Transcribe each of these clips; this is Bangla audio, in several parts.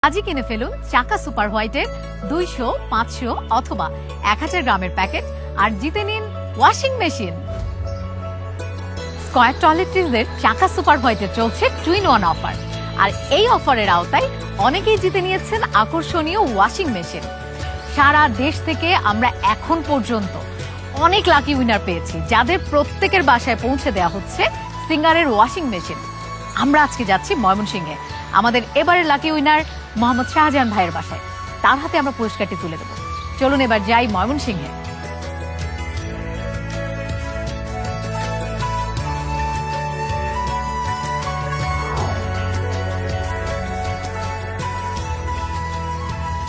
আজই কিনে ফেলুন চাকা সুপার হোয়াইটের 200, 500 অথবা 1000 গ্রামের প্যাকেট আর জিতে নিন ওয়াশিং মেশিন। স্কয়ার টয়লেট্রিজের চাকা সুপার হোয়াইটে চলছে 2-in-1 অফার, আর এই অফারের আওতায় অনেকেই জিতে নিয়েছেন আকর্ষণীয় ওয়াশিং মেশিন। সারা দেশ থেকে আমরা এখন পর্যন্ত অনেক লাকি উইনার পেয়েছি, যাদের প্রত্যেকের বাসায় পৌঁছে দেওয়া হচ্ছে সিঙ্গারের ওয়াশিং মেশিন। আমরা আজকে যাচ্ছি ময়মনসিংহে আমাদের এবারের লাকি উইনার মোহাম্মদ শাহজাহান ভাইয়ের বাসায়। তার হাতে আমরা পুরস্কারটি তুলে দেব। চলুন এবার যাই ময়মনসিংহে।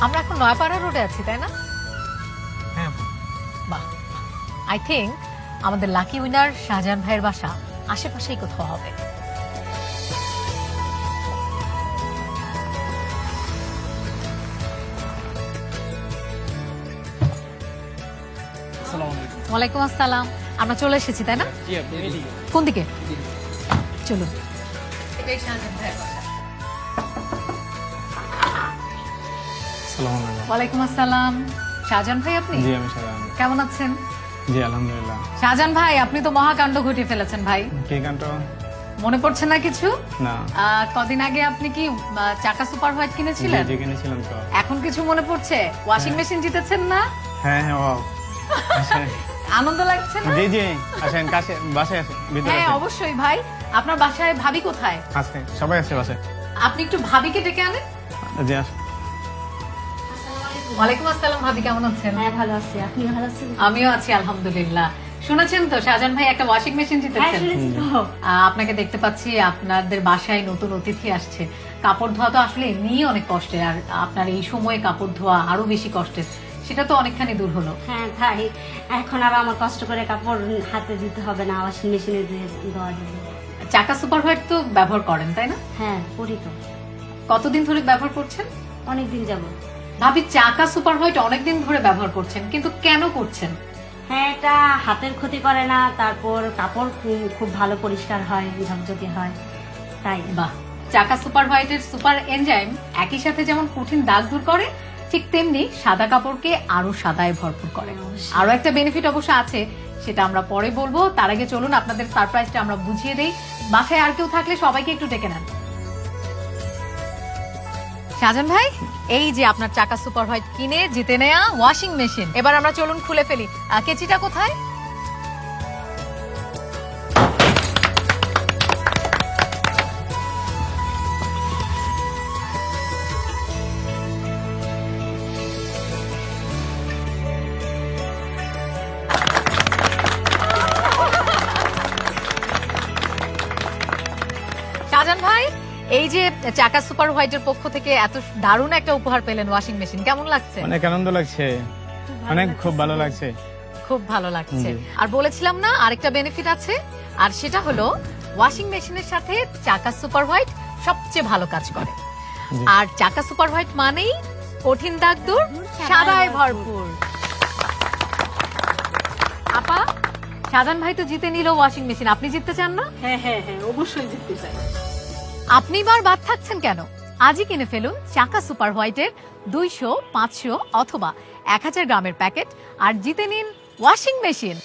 আমরা এখন নয়াপাড়া রোডে আছি, তাই না? হ্যাঁ। বাহ, আই থিঙ্ক আমাদের লাকি উইনার শাহজাহান ভাইয়ের বাসা আশেপাশেই কোথাও হবে। ওয়ালাইকুম আসসালাম। আমরা চলে এসেছি, তাই না? কোন দিকে? চলুন। এটাই শাহজাহান ভাইয়ের বাসা। ওয়ালাইকুম আসসালাম। শাহজাহান ভাই আপনি? জি, আমি শাহজাহান। কেমন আছেন? জি, আলহামদুলিল্লাহ। শাহজাহান ভাই, আপনি তো মহাকাণ্ড ঘটিয়ে ফেলেছেন ভাই। কি কাণ্ড? মনে পড়ছে না কিছু? না। কদিন আগে আপনি কি চাকা সুপার হোয়াইট কিনেছিলেন? জি, কিনেছিলাম তো। এখন কিছু মনে পড়ছে? ওয়াশিং মেশিন জিতেছেন না? হ্যাঁ হ্যাঁ, ও আসেন। আনন্দ লাগছে না? জি জি, আসেন কাছে, বাসায় আসেন, ভিতরে হ্যাঁ আসেন। অবশ্যই ভাই। আপনার বাসায় ভাবি কোথায়? আছে, সবাই আছে বাসায়। আপনি একটু ভাবিকে ডেকে আনেন। জি, আসেন। ওয়ালাইকুম আসসালাম। ভাবি কেমন আছেন? হ্যাঁ, ভালো আছি। আপনি ভালো আছেন? আমিও আছি আলহামদুলিল্লাহ। শুনেছেন তো শাহজাহান ভাই একটা ওয়াশিং মেশিন হ্যাঁ, জিতেছেন? শুনেছি তো। আপনাকে দেখতে পাচ্ছি, আপনাদের বাসায় নতুন অতিথি আসছে। কাপড় ধোয়া তো আসলে এমনিই অনেক কষ্টের, আর আপনার এই সময়ে কাপড় ধোয়া আরো বেশি কষ্টের। সেটা তো অনেকখানি দূর হলো। হ্যাঁ তাই, এখন আর আমার কষ্ট করে কাপড় হাতে দিতে হবে না, ওয়াশিং মেশিনে দিয়ে দেওয়া যাবে। চাকা সুপার হোয়াইট তো ব্যবহার করেন, তাই না? হ্যাঁ, করি তো। কতদিন ধরে ব্যবহার করছেন? অনেকদিন যাব। ভাবি, চাকা সুপার হোয়াইট অনেকদিন ধরে ব্যবহার করছেন, কিন্তু কেন করছেন? হ্যাঁ, এটা হাতের ক্ষতি করে না, তারপর কাপড় খুব ভালো পরিষ্কার হয়, ঝকঝকে হয়, তাই। বাহ। চাকা সুপার হোয়াইটের সুপার এনজাইম একই সাথে যেমন কঠিন দাগ দূর করে, ঠিক তেমনি সাদা কাপড়কে আরো সাদায় ভরপুর করে। অবশ্যই। আরো একটা বেনিফিট অবশ্য আছে, সেটা আমরা পরে বলবো। তার আগে চলুন আপনাদের সারপ্রাইজটা আমরা বুঝিয়ে দেই। বাসায় আর কেউ থাকলে সবাইকে একটু ডেকে নেন। শাহজাহান ভাই, এই যে আপনার চাকা সুপার হোয়াইট কিনে জিতে নেয়া ওয়াশিং মেশিন। এবার আমরা চলুন খুলে ফেলি। কেচিটা কোথায়? শাহজাহান ভাই, এই যে চাকা সুপার হোয়াইটের পক্ষ থেকে এত দারুণ একটা উপহার পেলেন ওয়াশিং মেশিন, কেমন লাগছে? অনেক আনন্দ লাগছে, খুব ভালো লাগছে। খুব ভালো লাগছে। জি। আর বলেছিলাম না আরেকটা বেনিফিট আছে, আর সেটা হলো ওয়াশিং মেশিনের সাথে চাকা সুপার হোয়াইট সবচেয়ে ভালো কাজ করে। জি। আর চাকা সুপার হোয়াইট মানেই কঠিন দাগ দূর, সাদায় ভরপুর। আপা, শাহজাহান ভাই তো জিতে নিল ওয়াশিং মেশিন, আপনি জিততে চান না? হ্যাঁ হ্যাঁ হ্যাঁ, অবশ্যই জিততে চাই। আপনি বার বাদ থাকছেন কেন? আজই কিনে ফেলুন চাকা সুপার হোয়াইটের 200, 500 অথবা 1000 গ্রামের প্যাকেট আর জিতে নিন ওয়াশিং মেশিন।